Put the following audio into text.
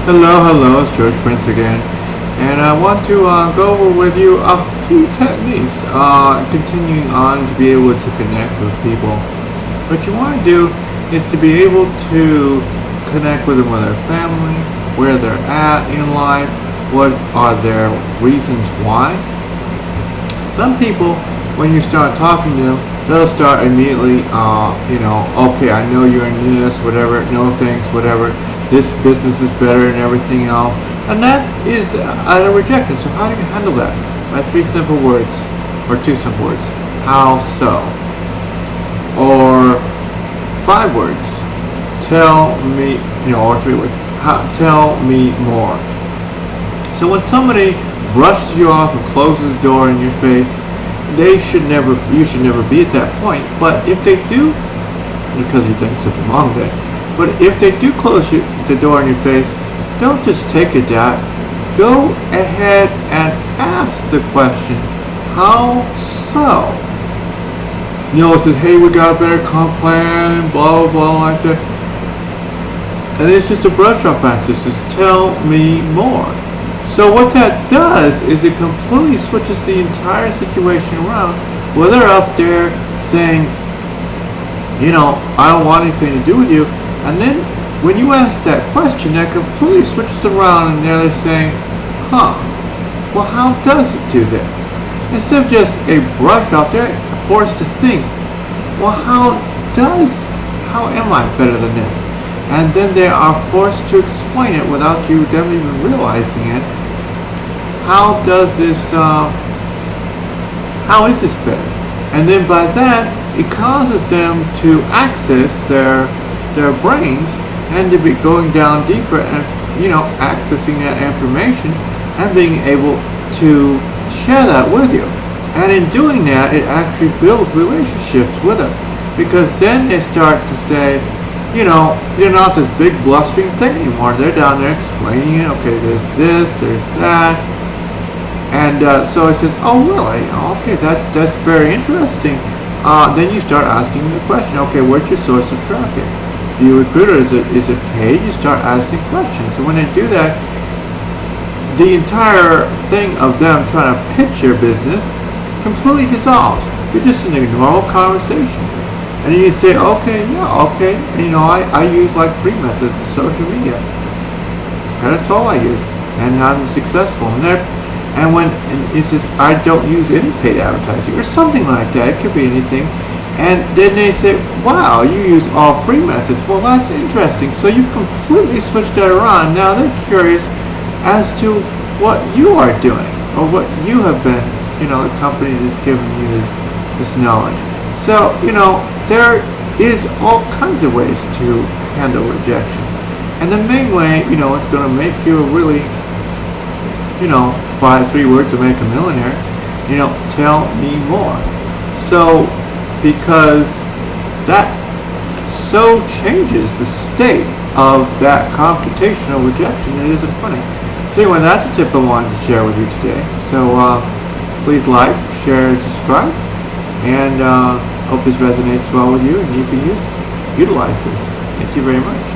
Hello, it's George Prince again, and I want to go over with you a few techniques, continuing on to be able to connect with people. What you want to do is to be able to connect with them with their family, where they're at in life, what are their reasons why. Some people, when you start talking to them, they'll start immediately, okay, I know you're in this, whatever, no thanks, whatever. This business is better than everything else, and that is a rejection. So how do you handle that? By three simple words, or two simple words. How so? Or five words. Tell me, or three words. Tell me more. So when somebody brushes you off and closes the door in your face, you should never be at that point. But if they do, because you did something wrong there. But if they do close the door in your face, don't just take it out. Go ahead and ask the question, how so? It says, hey, we got a better comp plan, and blah, blah, blah, like that. And it's just a brush off answer. It says, tell me more. So what that does is it completely switches the entire situation around, where they're up there saying, I don't want anything to do with you. And then when you ask that question, that completely switches around and they're saying, well, how does it do this? Instead of just a brush off, they're forced to think, well, how am I better than this? And then they are forced to explain it without them even realizing it. How is this better? And then by that, it causes them to access their brains and to be going down deeper and accessing that information and being able to share that with you. And in doing that, it actually builds relationships with them, because then they start to say, they're not this big blustering thing anymore. They're down there explaining it. Okay, there's this, there's that. And so it says, oh really? Okay, that's very interesting. Then you start asking the question, okay, what's your source of traffic? Do you recruit, or is it paid? You start asking questions. So when they do that, the entire thing of them trying to pitch your business completely dissolves. You're just in a normal conversation. And then you say, okay. And, I use like free methods of social media. And that's all I use. And I'm successful. And when it says, I don't use any paid advertising or something like that, it could be anything. And then they say, wow, you use all free methods. Well, that's interesting. So you've completely switched that around. Now they're curious as to what you are doing, or what you have been, the company that's given you this knowledge. So, there is all kinds of ways to handle rejection. And the main way, it's going to make you a really, 3 words to make a millionaire, tell me more. So, because that so changes the state of that computational rejection, it isn't funny. So anyway, that's a tip I wanted to share with you today. So please like, share, and subscribe, and hope this resonates well with you and you can utilize this. Thank you very much.